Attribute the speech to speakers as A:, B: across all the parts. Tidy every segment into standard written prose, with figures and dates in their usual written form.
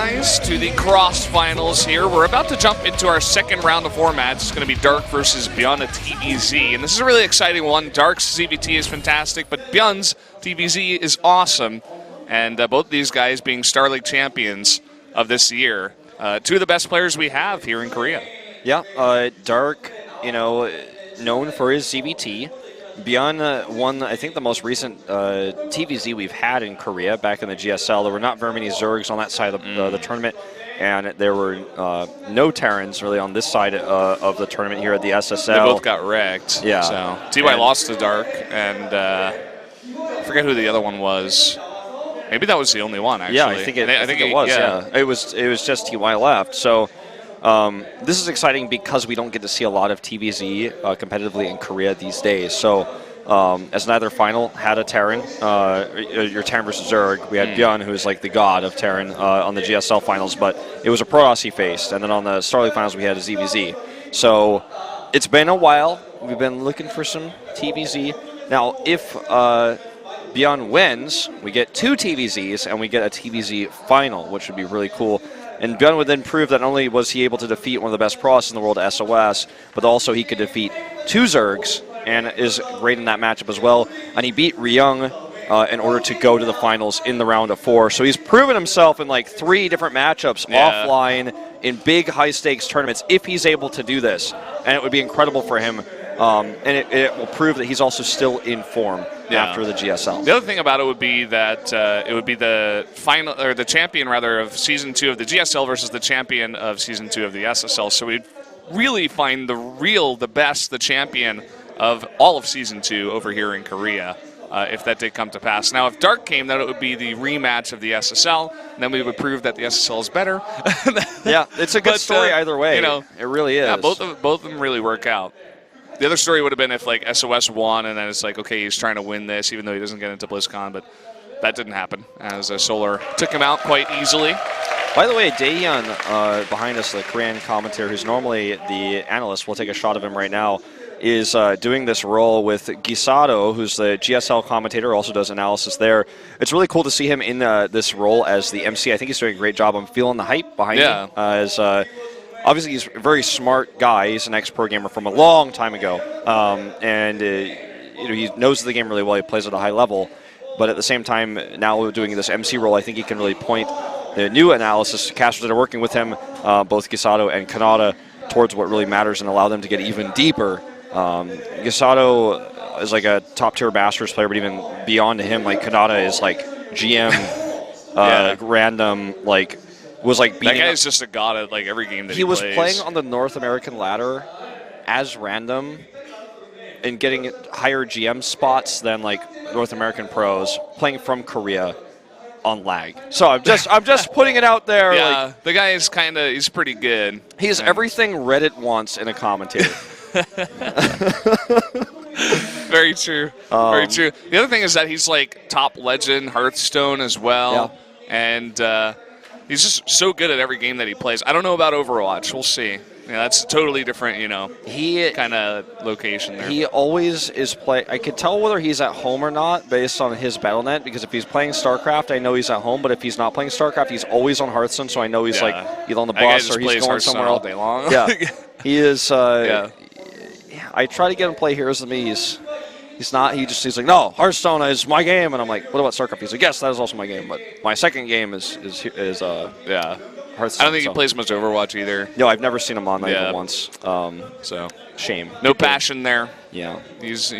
A: guys, to the CrossFinals here. We're about to jump into our second round of 4 match. It's going to be Dark versus ByuN at TVZ. And this is a really exciting one. Dark's ZBT is fantastic, but ByuN's TVZ is awesome. And both of these guys being Star League champions of this year. 2 of the best players we have here in Korea.
B: Yeah, Dark, known for his ZBT. ByuN won, I think, the most recent TVZ we've had in Korea back in the GSL. There were not very many Zergs on that side of the tournament, and there were no Terrans really on this side of the tournament here at the SSL.
A: They both got wrecked.
B: Yeah.
A: So TY lost to Dark, and I forget who the other one was. Maybe that was the only one, actually.
B: Yeah, I think it was. Yeah. It was just TY left. So. This is exciting because we don't get to see a lot of TVZ competitively in Korea these days. So, as neither final had a Terran, your Terran versus Zerg, we had ByuN, who is like the god of Terran on the GSL finals, but it was a Protoss he faced. And then on the Star League finals, we had a ZVZ. So, it's been a while. We've been looking for some TVZ. Now, if ByuN wins, we get 2 TVZs, and we get a TVZ final, which would be really cool. And ByuN would then prove that not only was he able to defeat one of the best Protoss in the world, SOS, but also he could defeat 2 Zergs and is great in that matchup as well. And he beat Ryung in order to go to the finals in the round of 4. So he's proven himself in like 3 different matchups offline in big high-stakes tournaments if he's able to do this. And it would be incredible for him. And it will prove that he's also still in form after the GSL.
A: The other thing about it would be that it would be the final, or the champion rather, of Season 2 of the GSL versus the champion of Season 2 of the SSL. So we'd really find the best, the champion of all of Season 2 over here in Korea, if that did come to pass. Now, if Dark came, then it would be the rematch of the SSL, and then we would prove that the SSL is better.
B: Yeah, it's a good story either way. It really is.
A: Yeah, both of them really work out. The other story would have been if like SOS won, and then it's like, okay, he's trying to win this, even though he doesn't get into BlizzCon, but that didn't happen, as Solar took him out quite easily.
B: By the way, Daehyun behind us, the Korean commentator, who's normally the analyst, we'll take a shot of him right now, is doing this role with Gisato, who's the GSL commentator, also does analysis there. It's really cool to see him in this role as the MC. I think he's doing a great job. I'm feeling the hype behind him. Obviously, he's a very smart guy. He's an ex-pro gamer from a long time ago, and he knows the game really well. He plays at a high level, but at the same time, now doing this MC role, I think he can really point the new analysis casters that are working with him, both Gisato and Kanata, towards what really matters and allow them to get even deeper. Gisato is like a top-tier Masters player, but even beyond him, like Kanata is like GM, random, like. Was like beating
A: that guy is just a god at like every game that he
B: was
A: plays.
B: Playing on the North American ladder as random and getting higher GM spots than like North American pros playing from Korea on lag. So I'm just putting it out there.
A: Yeah,
B: like,
A: the guy is he's pretty good.
B: He's everything Reddit wants in a commentator.
A: Very true. Very true. The other thing is that he's like top legend Hearthstone as well, and he's just so good at every game that he plays. I don't know about Overwatch. We'll see. Yeah, that's a totally different, kind of location there.
B: He always is playing. I could tell whether he's at home or not based on his Battle.net, because if he's playing StarCraft, I know he's at home, but if he's not playing StarCraft, he's always on Hearthstone, so I know he's like either on the bus or he's going somewhere
A: all day long.
B: Yeah, he is. I try to get him to play Heroes of the He's not. He's like, no, Hearthstone is my game, and I'm like, what about StarCraft? He's like, yes, that is also my game, but my second game is Hearthstone.
A: I don't think he plays much Overwatch either.
B: No, I've never seen him on that even once.
A: So
B: shame.
A: No passion there.
B: Yeah.
A: He's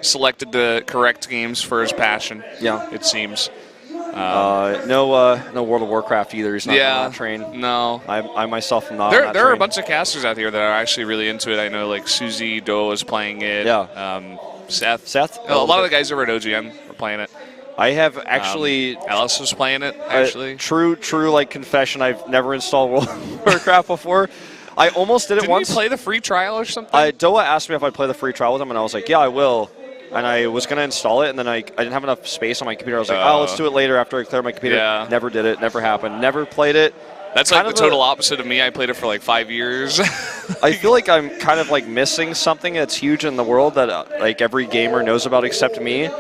A: selected the correct games for his passion.
B: Yeah.
A: It seems.
B: No World of Warcraft either. He's not on that train.
A: No.
B: I myself am not.
A: There are a bunch of casters out here that are actually really into it. I know like Suzy Do is playing it.
B: Yeah.
A: Seth.
B: A
A: lot of the guys over at OGN are playing it.
B: I have actually.
A: Alice was playing it, actually.
B: True, like confession, I've never installed World of Warcraft before. I almost did it once.
A: Didn't you play the free trial or something?
B: Doa asked me if I'd play the free trial with him, and I was like, yeah, I will. And I was going to install it, and then I didn't have enough space on my computer. I was like, let's do it later after I clear my computer.
A: Yeah.
B: Never did it. Never happened. Never played it.
A: That's like the total opposite of me. I played it for like 5 years.
B: I feel like I'm kind of like missing something that's huge in the world that like every gamer knows about except me.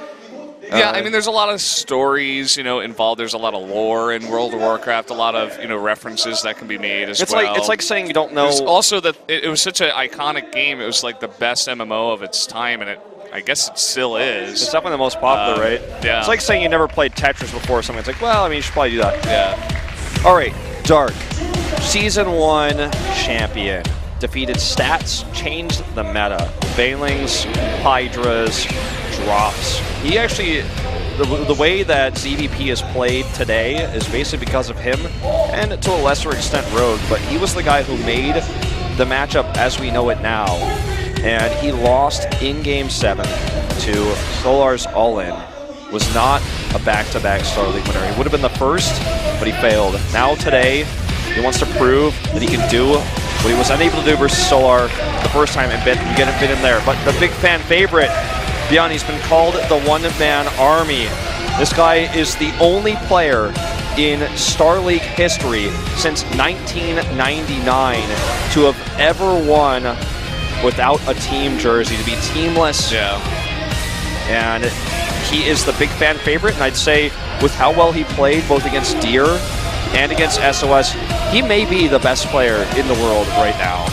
A: Yeah, I mean, there's a lot of stories, involved. There's a lot of lore in World of Warcraft, a lot of, references that can be made as well.
B: It's like saying you don't know.
A: There's also that it was such an iconic game. It was like the best MMO of its time, and I guess it still is.
B: It's definitely the most popular, right?
A: Yeah.
B: It's like saying you never played Tetris before. Someone's like, well, I mean, you should probably do that.
A: Yeah.
B: All right, Dark, Season 1 champion. Defeated stats, changed the meta. Banelings, Hydras, drops. He actually, the way that ZVP is played today is basically because of him, and to a lesser extent Rogue, but he was the guy who made the matchup as we know it now. And he lost in Game 7 to Solar's All-In. Was not a back-to-back Star League winner. He would have been the first, but he failed. Now today, he wants to prove that he can do what he was unable to do versus Solar the first time and get a bit in there. But the big fan favorite, ByuN, he's been called the one-man army. This guy is the only player in Star League history since 1999 to have ever won without a team jersey, to be teamless.
A: Yeah.
B: And he is the big fan favorite, and I'd say with how well he played both against Deer and against SOS, he may be the best player in the world right now.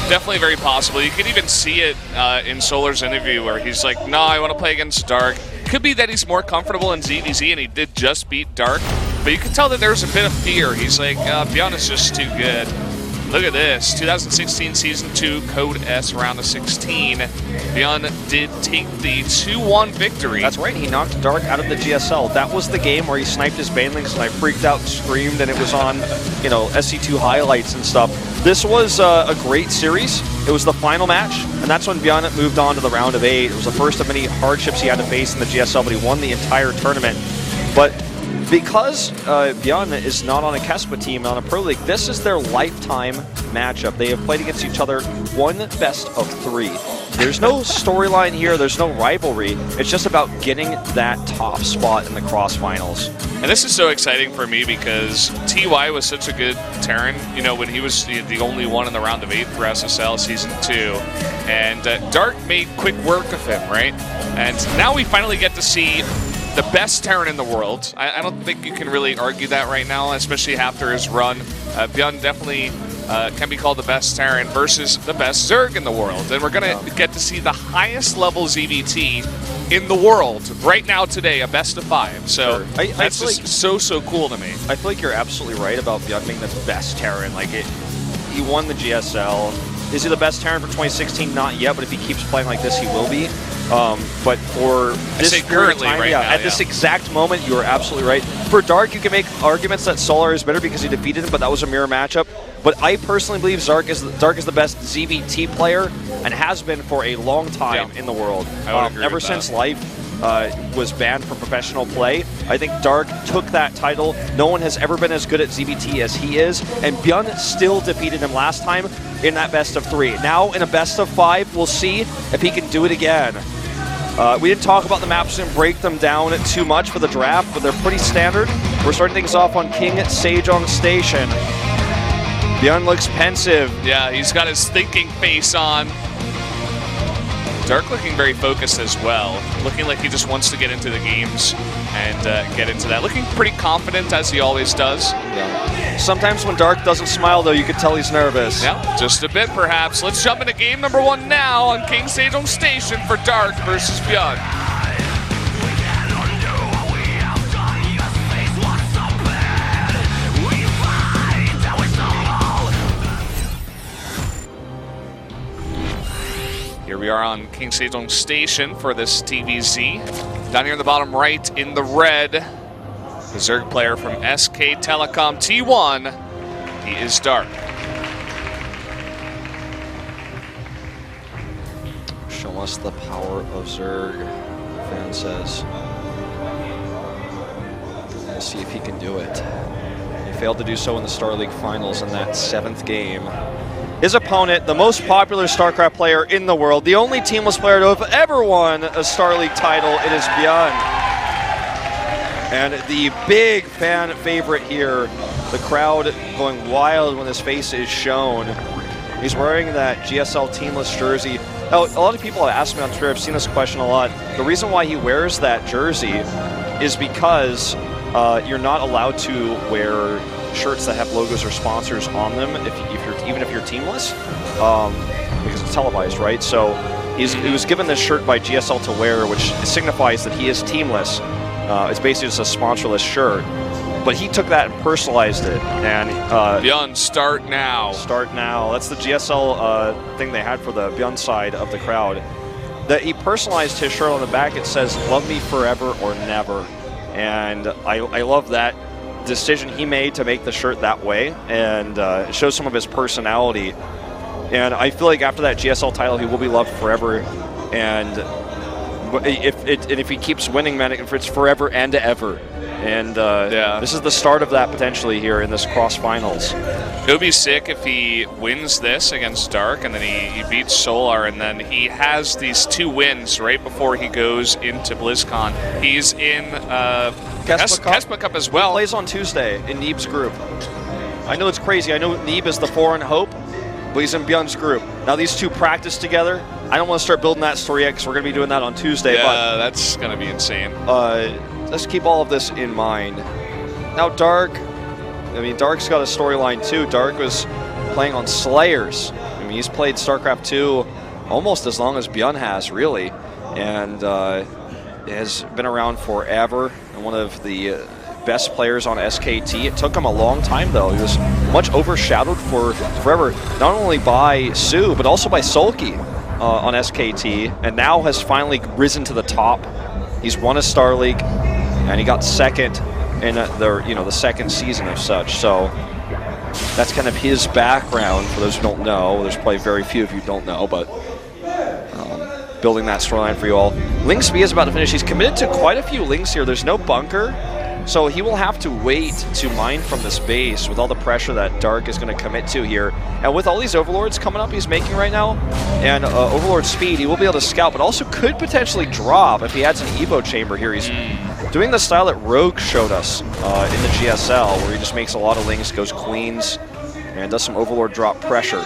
A: Definitely very possible. You could even see it in Solar's interview where he's like, no, I want to play against Dark. Could be that he's more comfortable in ZVZ and he did just beat Dark, but you can tell that there's a bit of fear. He's like, ByuN is just too good. Look at this, 2016 Season 2, Code S round of 16. ByuN did take the 2-1 victory.
B: That's right, he knocked Dark out of the GSL. That was the game where he sniped his Banelings and I freaked out and screamed, and it was on, SC2 highlights and stuff. This was a great series. It was the final match, and that's when ByuN moved on to the round of 8. It was the first of many hardships he had to face in the GSL, but he won the entire tournament. But because ByuN is not on a Kespa team, on a Pro League, this is their lifetime matchup. They have played against each other one best of 3. There's no storyline here, there's no rivalry. It's just about getting that top spot in the CrossFinals.
A: And this is so exciting for me because TY was such a good Terran, when he was the only one in the round of 8 for SSL Season 2. And Dark made quick work of him, right? And now we finally get to see the best Terran in the world. I don't think you can really argue that right now, especially after his run. ByuN definitely can be called the best Terran versus the best Zerg in the world. And we're going to get to see the highest level ZVT in the world right now today, a best of 5. So that's just so cool to me.
B: I feel like you're absolutely right about ByuN being the best Terran. He won the GSL. Is he the best Terran for 2016? Not yet, but if he keeps playing like this, he will be. But for this
A: currently,
B: time,
A: right now,
B: at this exact moment, you are absolutely right. For Dark, you can make arguments that Solar is better because he defeated him, but that was a mirror matchup. But I personally believe Dark is the best ZVT player and has been for a long time in the world. Ever since Life was banned from professional play, I think Dark took that title. No one has ever been as good at ZVT as he is, and ByuN still defeated him last time in that best of 3. Now in a best of 5, we'll see if he can do it again. We didn't talk about the maps and break them down too much for the draft, but they're pretty standard. We're starting things off on King Sejong Station. ByuN looks pensive.
A: Yeah, he's got his thinking face on. Dark looking very focused as well. Looking like he just wants to get into the games and get into that. Looking pretty confident, as he always does.
B: Yeah. Sometimes when Dark doesn't smile, though, you can tell he's nervous.
A: Yeah, just a bit, perhaps. Let's jump into game number 1 now on King Sejong Station for Dark versus ByuN. Here we are on King Sejong Station for this TVZ. Down here in the bottom right in the red, the Zerg player from SK Telecom T1, he is Dark.
B: Show us the power of Zerg, the fan says. We'll see if he can do it. He failed to do so in the Star League Finals in that 7th game. His opponent, the most popular StarCraft player in the world, the only teamless player to have ever won a Star League title, it is ByuN. And the big fan favorite here, the crowd going wild when his face is shown. He's wearing that GSL teamless jersey. Now, a lot of people have asked me on Twitter, I've seen this question a lot. The reason why he wears that jersey is because you're not allowed to wear shirts that have logos or sponsors on them even if you're teamless, because it's televised, right? So he was given this shirt by GSL to wear, which signifies that he is teamless. It's basically just a sponsorless shirt. But he took that and personalized it. And
A: ByuN, start now.
B: Start now. That's the GSL thing they had for the ByuN side of the crowd. That he personalized his shirt on the back. It says, "Love me forever or never." And I love that decision he made to make the shirt that way. And it shows some of his personality. And I feel like after that GSL title, he will be loved forever. And if he keeps winning, man, it's forever and ever. And this is the start of that potentially here in this CrossFinals.
A: It would be sick if he wins this against Dark, and then he beats Solar, and then he has these 2 wins right before he goes into BlizzCon. He's in Kespa Cup as well.
B: He plays on Tuesday in Neeb's group. I know it's crazy. I know Neeb is the 4 in Hope, but he's in ByuN's group. Now these 2 practice together. I don't want to start building that story yet because we're going to be doing that on Tuesday.
A: Yeah, that's going to be insane.
B: Let's keep all of this in mind. Now Dark, Dark's got a storyline too. Dark was playing on Slayers. He's played StarCraft 2 almost as long as ByuN has, really. And has been around forever and one of the best players on SKT. It took him a long time, though. He was much overshadowed forever, not only by Sue, but also by Sulky on SKT, and now has finally risen to the top. He's won a Star League, and he got second in the second season of such. So that's kind of his background. For those who don't know, there's probably very few of you who don't know, but building that storyline for you all. Lynx B is about to finish. He's committed to quite a few links here. There's no bunker, so he will have to wait to mine from this base with all the pressure that Dark is going to commit to here. And with all these Overlords coming up he's making right now, and Overlord speed, he will be able to scout, but also could potentially drop if he adds an Evo chamber here. He's doing the style that Rogue showed us in the GSL, where he just makes a lot of links, goes queens, and does some Overlord drop pressure.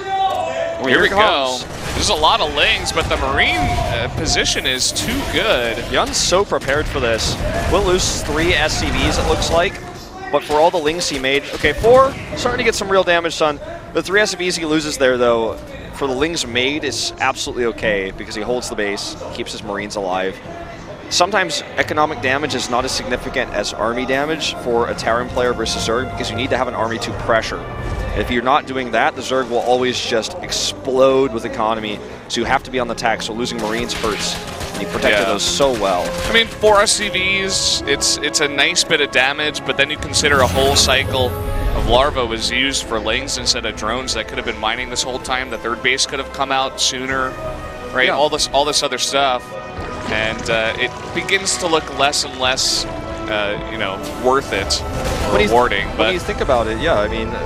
A: Here we go. There's a lot of lanes, but the Marine position is too good.
B: ByuN's so prepared for this. Will lose 3 SCVs, it looks like, but for all the links he made, okay, 4, starting to get some real damage done. The 3 SCVs he loses there, though, for the links made, is absolutely okay because he holds the base, keeps his Marines alive. Sometimes economic damage is not as significant as army damage for a Terran player versus Zerg because you need to have an army to pressure. If you're not doing that, the Zerg will always just explode with economy, so you have to be on the attack, so losing Marines hurts. And you protected those so well.
A: 4 SCVs, it's a nice bit of damage, but then you consider a whole cycle of Larva was used for lanes instead of drones that could have been mining this whole time. The 3rd base could have come out sooner, right? Yeah. All this other stuff. And it begins to look less and less worth it, rewarding.
B: When you think about it, yeah,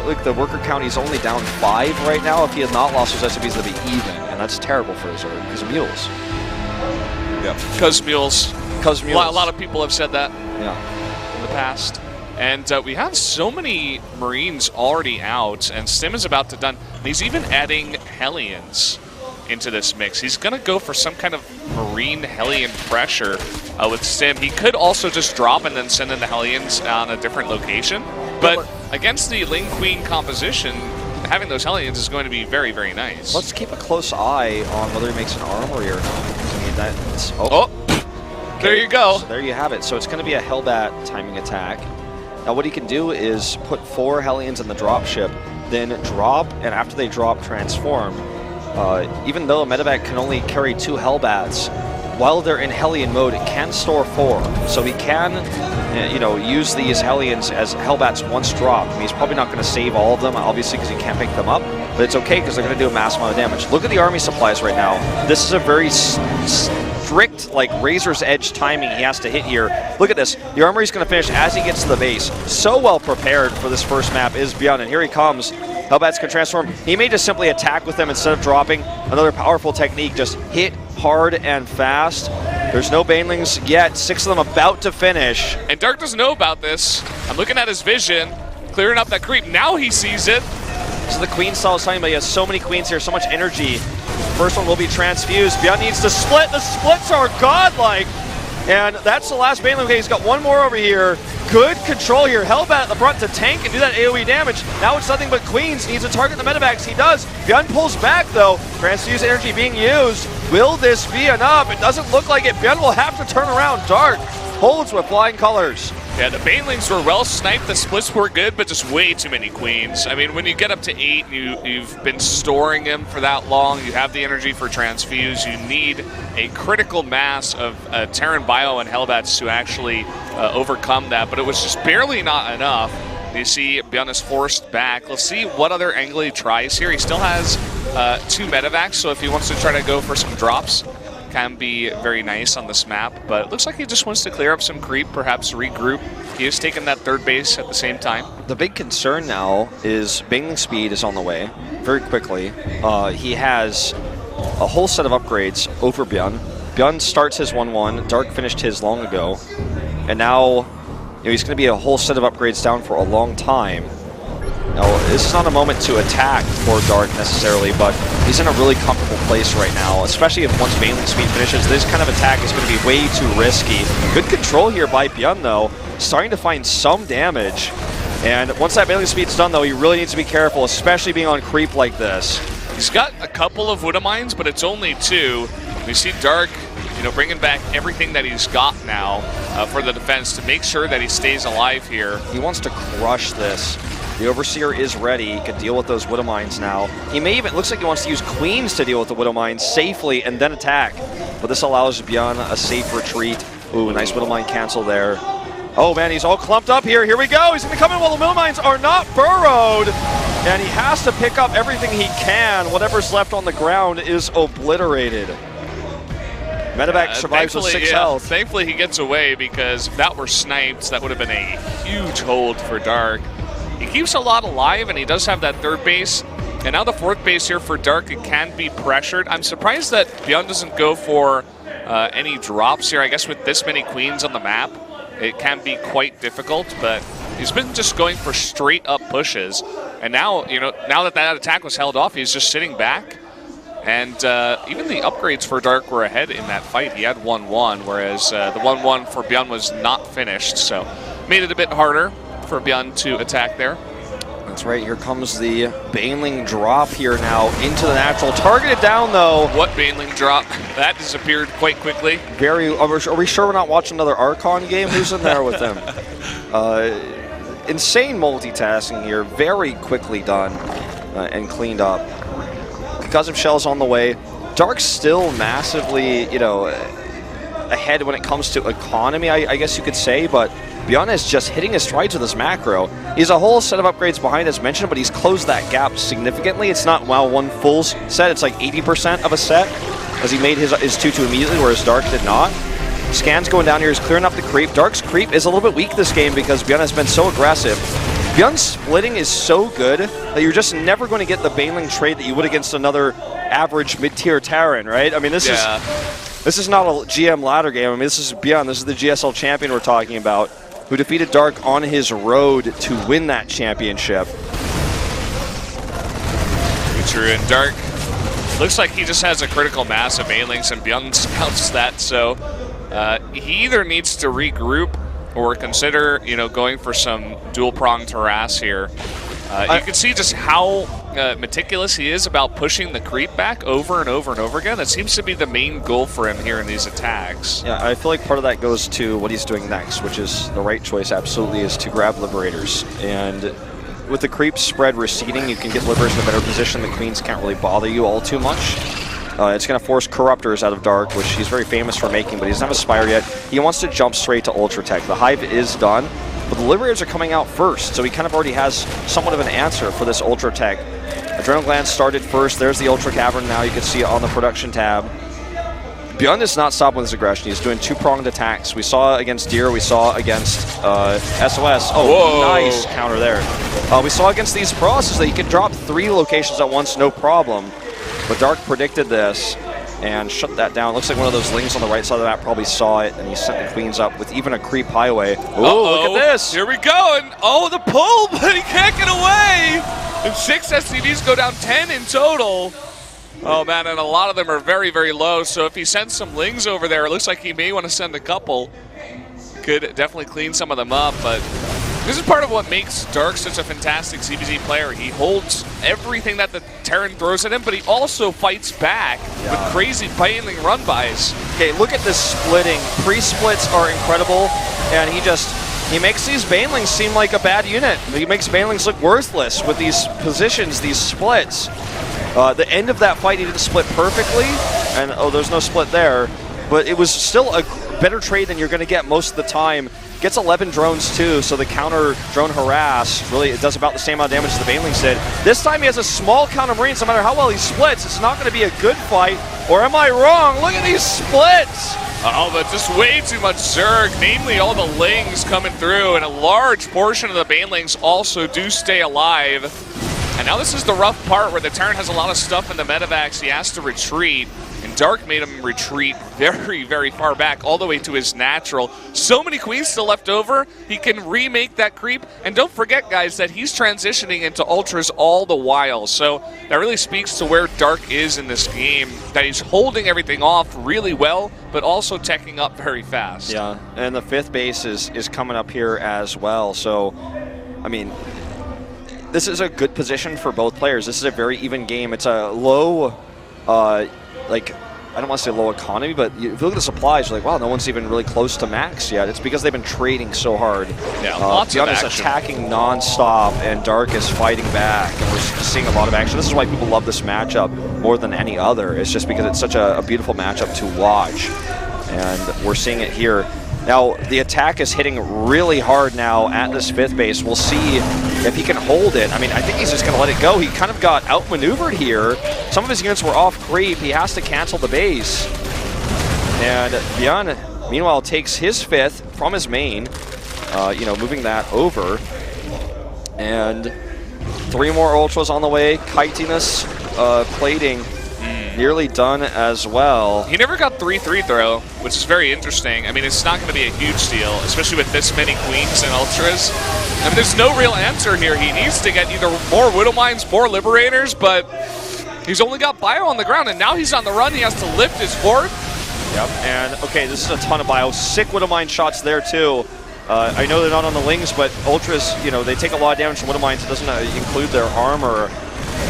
B: look, the worker count, he's only down 5 right now. If he had not lost his SCVs, they'd be even, and that's terrible for his because of mules.
A: Yeah, because mules.
B: Because mules.
A: A lot of people have said that.
B: Yeah.
A: In the past. And we have so many Marines already out, and Stim is about to done. And he's even adding Hellions into this mix. He's going to go for some kind of Marine Hellion pressure with Stim. He could also just drop and then send in the Hellions on a different location. But against the Ling Queen composition, having those Hellions is going to be very, very nice.
B: Let's keep a close eye on whether he makes an armory or not. That's,
A: there you go.
B: So there you have it. So it's going to be a Hellbat timing attack. Now what he can do is put 4 Hellions in the dropship, then drop, and after they drop, transform. Even though a medevac can only carry 2 Hellbats, while they're in Hellion mode, it can store 4. So he can, use these Hellions as Hellbats once dropped. He's probably not going to save all of them, obviously, because he can't pick them up. But it's okay, because they're going to do a mass amount of damage. Look at the army supplies right now. This is a very strict, razor's edge timing he has to hit here. Look at this. The armory's going to finish as he gets to the base. So well prepared for this first map is ByuN, and here he comes. Hellbats can transform. He may just simply attack with them instead of dropping. Another powerful technique, just hit hard and fast. There's no Banelings yet. 6 of them about to finish.
A: And Dark doesn't know about this. I'm looking at his vision, clearing up that creep. Now he sees it.
B: This is the Queen style I was talking about. He has so many Queens here, so much energy. First one will be transfused. ByuN needs to split. The splits are godlike. And that's the last Baneling. Okay, he's got one more over here. Good control here. Hellbat at the front to tank and do that AoE damage. Now it's nothing but Queens. Needs to target the medevacs. He does. ByuN pulls back though. Transfuse energy being used. Will this be enough? It doesn't look like it. ByuN will have to turn around. Dark holds with flying colors.
A: Yeah, the Banelings were well sniped. The splits were good, but just way too many Queens. I mean, when you get up to 8, you've been storing them for that long. You have the energy for transfuse. You need a critical mass of Terran Bio and Hellbats to actually overcome that, but it was just barely not enough. You see ByuN is forced back. Let's see what other angle he tries here. He still has 2 medevacs, so if he wants to try to go for some drops, can be very nice on this map, but it looks like he just wants to clear up some creep, perhaps regroup. He is taking that 3rd base at the same time.
B: The big concern now is Baneling speed is on the way very quickly. He has a whole set of upgrades over ByuN. ByuN starts his 1-1, Dark finished his long ago, and now he's going to be a whole set of upgrades down for a long time. Now, this is not a moment to attack for Dark necessarily, but he's in a really comfortable place right now, especially if once Baneling speed finishes. This kind of attack is going to be way too risky. Good control here by ByuN, though, starting to find some damage. And once that Baneling speed's done, though, he really needs to be careful, especially being on creep like this.
A: He's got a couple of Widow Mines, but it's only 2. We see Dark, bringing back everything that he's got now for the defense to make sure that he stays alive here.
B: He wants to crush this. The Overseer is ready. He can deal with those Widow Mines now. He may even, looks like he wants to use Queens to deal with the Widow Mines safely and then attack. But this allows ByuN a safe retreat. Ooh, nice Widow Mine cancel there. Oh man, he's all clumped up here. Here we go. He's going to come in while the Widow Mines are not burrowed. And he has to pick up everything he can. Whatever's left on the ground is obliterated. Medevac survives with 6 health.
A: Thankfully he gets away, because if that were sniped, that would have been a huge hold for Dark. He keeps a lot alive, and he does have that 3rd base. And now the 4th base here for Dark, it can be pressured. I'm surprised that ByuN doesn't go for any drops here. I guess with this many Queens on the map, it can be quite difficult, but he's been just going for straight up pushes. And now, now that attack was held off, he's just sitting back. And even the upgrades for Dark were ahead in that fight. He had 1-1, whereas the 1-1 for ByuN was not finished. So made it a bit harder for ByuN to attack there.
B: That's right, here comes the Baneling drop here now into the natural. Targeted down though.
A: What Baneling drop? That disappeared quite quickly.
B: Are we sure we're not watching another Archon game? Who's in there with them? Insane multitasking here, very quickly done and cleaned up. Concussive Shell's on the way. Dark's still massively, ahead when it comes to economy, I guess you could say, but ByuN is just hitting his strides with this macro. He's a whole set of upgrades behind, as mentioned, but he's closed that gap significantly. It's not, one full set. It's like 80% of a set, as he made his 2-2 immediately, whereas Dark did not. Scans going down here. He's clearing up the creep. Dark's creep is a little bit weak this game because ByuN has been so aggressive. ByuN's splitting is so good that you're just never going to get the Baneling trade that you would against another average mid-tier Terran, right? I mean, this is not a GM ladder game. I mean, this is ByuN. This is the GSL champion we're talking about, who defeated Dark on his road to win that championship.
A: True, and Dark looks like he just has a critical mass of Banelings, and ByuN scouts that, so he either needs to regroup or consider, going for some dual-pronged harass here. You can see just how meticulous he is about pushing the creep back over and over and over again. That seems to be the main goal for him here in these attacks.
B: Yeah, I feel like part of that goes to what he's doing next, which is the right choice, absolutely, is to grab Liberators. And with the creep spread receding, you can get Liberators in a better position. The Queens can't really bother you all too much. It's going to force Corruptors out of Dark, which he's very famous for making, but he doesn't have a Spire yet. He wants to jump straight to Ultra Tech. The Hive is done, but the Liberators are coming out first, so he kind of already has somewhat of an answer for this Ultra Tech. Adrenal Gland started first. There's the Ultra Cavern now. You can see it on the production tab. ByuN does not stop with his aggression. He's doing 2-pronged attacks. We saw against Deer. We saw against SOS. Oh, whoa. Nice counter there. We saw against these Processes that he could drop 3 locations at once, no problem. But Dark predicted this and shut that down. Looks like one of those lings on the right side of the map probably saw it, and he sent the Queens up with even a creep highway. Oh, look at this.
A: Here we go. And the pull, but he can't get away. And 6 SCVs go down 10 in total. Oh, man, and a lot of them are very, very low. So if he sends some Lings over there, it looks like he may want to send a couple. Could definitely clean some of them up, but this is part of what makes Dark such a fantastic CBZ player. He holds everything that the Terran throws at him, but he also fights back with crazy bailing run-bys.
B: Okay, look at this splitting. Pre-splits are incredible, and he makes these Banelings seem like a bad unit. He makes Banelings look worthless with these positions, these splits. The end of that fight, he didn't split perfectly, and there's no split there, but it was still a better trade than you're going to get most of the time. Gets 11 drones too, so the counter drone harass, really it does about the same amount of damage as the Banelings did. This time he has a small counter Marines, no matter how well he splits, it's not going to be a good fight, or am I wrong? Look at these splits!
A: Oh, but just way too much Zerg, namely all the Lings coming through, and a large portion of the Banelings also do stay alive. And now this is the rough part where the Terran has a lot of stuff in the medevacs. He has to retreat, and Dark made him retreat very, very far back, all the way to his natural. So many queens still left over. He can remake that creep. And don't forget, guys, that he's transitioning into ultras all the while. So that really speaks to where Dark is in this game, that he's holding everything off really well, but also teching up very fast.
B: Yeah, and the 5th base is coming up here as well. So, I mean, this is a good position for both players. This is a very even game. It's a low, like, I don't want to say low economy, but if you look at the supplies, you're like, wow, no one's even really close to max yet. It's because they've been trading so hard.
A: Yeah, lots of
B: ByuN is attacking non-stop, and Dark is fighting back, and we're seeing a lot of action. This is why people love this matchup more than any other. It's just because it's such a beautiful matchup to watch, and we're seeing it here. Now, the attack is hitting really hard now at this 5th base. We'll see if he can hold it. I mean, I think he's just going to let it go. He kind of got outmaneuvered here. Some of his units were off creep. He has to cancel the base. And ByuN, meanwhile, takes his 5th from his main, moving that over. And 3 more Ultras on the way. Chitinous plating. Nearly done as well.
A: He never got 3-3 throw, which is very interesting. I mean, it's not going to be a huge deal, especially with this many queens and ultras. I mean, there's no real answer here. He needs to get either more Widow Mines, more Liberators, but he's only got Bio on the ground, and now he's on the run. He has to lift his fort.
B: Yep, and okay, this is a ton of Bio. Sick Widow Mine shots there, too. I know they're not on the Lings, but ultras, they take a lot of damage from Widow Mines. It doesn't include their armor.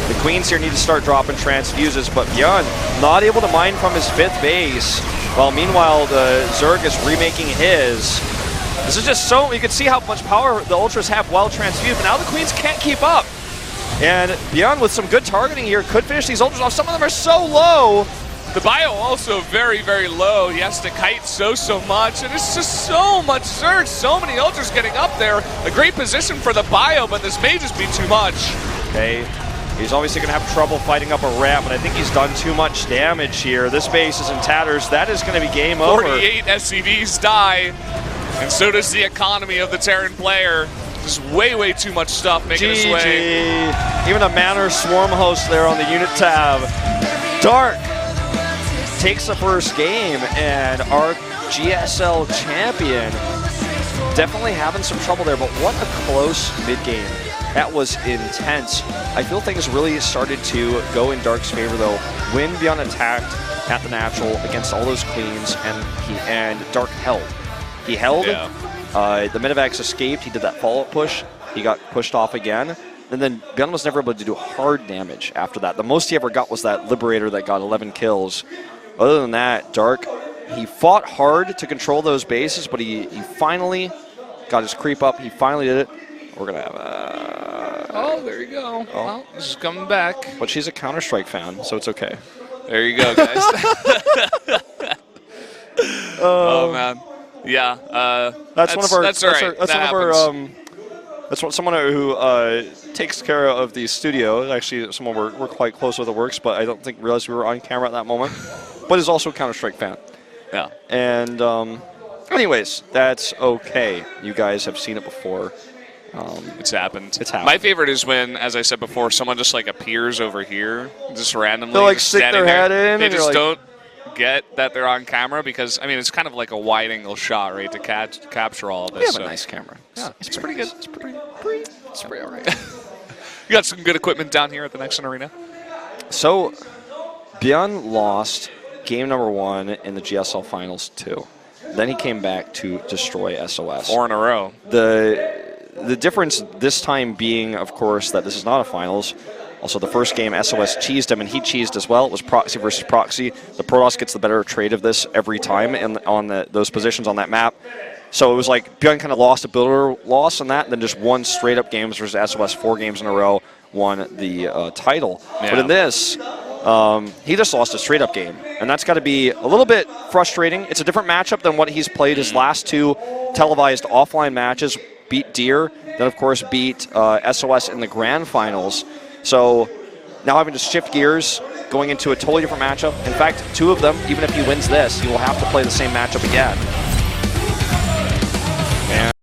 B: The queens here need to start dropping transfuses, but ByuN not able to mine from his 5th base, while meanwhile the Zerg is remaking his. This is just so, you can see how much power the Ultras have while transfused, but now the queens can't keep up. And ByuN with some good targeting here could finish these Ultras off. Some of them are so low.
A: The Bio also very, very low. He has to kite so much, and it's just so much Zerg, so many Ultras getting up there. A great position for the Bio, but this may just be too much.
B: Okay. He's obviously going to have trouble fighting up a ramp, but I think he's done too much damage here. This base is in tatters. That is going to be game over.
A: 48 SCVs die, and so does the economy of the Terran player. Just way too much stuff making its way.
B: Even a Manor Swarm host there on the unit tab. Dark takes the first game, and our GSL champion definitely having some trouble there, but what a close mid-game. That was intense. I feel things really started to go in Dark's favor, though. When ByuN attacked at the natural against all those queens, and Dark held. He held.
A: Yeah.
B: The medevacs escaped. He did that follow-up push. He got pushed off again. And then ByuN was never able to do hard damage after that. The most he ever got was that Liberator that got 11 kills. Other than that, Dark, he fought hard to control those bases, but he finally got his creep up. He finally did it. We're going to have
A: oh, there you go. Oh. Well, this is coming back.
B: But she's a Counter-Strike fan, so it's okay.
A: There you go, guys. Oh, man. Yeah.
B: That's one of our...
A: That's all right.
B: That's
A: that
B: one
A: happens.
B: of our... That's someone who takes care of the studio. Actually, someone we're quite close with the works, but I don't realize we were on camera at that moment. But is also a Counter-Strike fan.
A: Yeah.
B: And anyways, that's okay. You guys have seen it before.
A: It's happened.
B: It's happened.
A: My favorite is when, as I said before, someone just like appears over here, just randomly.
B: They'll like stick their head in.
A: They just
B: like,
A: don't get that they're on camera because, I mean, it's kind of like a wide-angle shot, right, to capture all of this.
B: We have a nice camera.
A: Yeah, it's pretty good. It's pretty all right. You got some good equipment down here at the Next Gen Arena.
B: So, ByuN lost game number 1 in the GSL Finals 2. Then he came back to destroy SOS.
A: 4 in a row.
B: The difference this time being, of course, that this is not a finals. Also, the first game, SOS cheesed him, and he cheesed as well. It was proxy versus proxy. The Protoss gets the better trade of this every time on those positions on that map. So it was like ByuN kind of lost a builder loss on that, and then just won straight-up games versus SOS 4 games in a row, won the title.
A: Yeah.
B: But in this, he just lost a straight-up game, and that's got to be a little bit frustrating. It's a different matchup than what he's played his last 2 televised offline matches. Beat Deer, then of course beat SOS in the grand finals. So now having to shift gears, going into a totally different matchup. In fact, 2 of them, even if he wins this, he will have to play the same matchup again.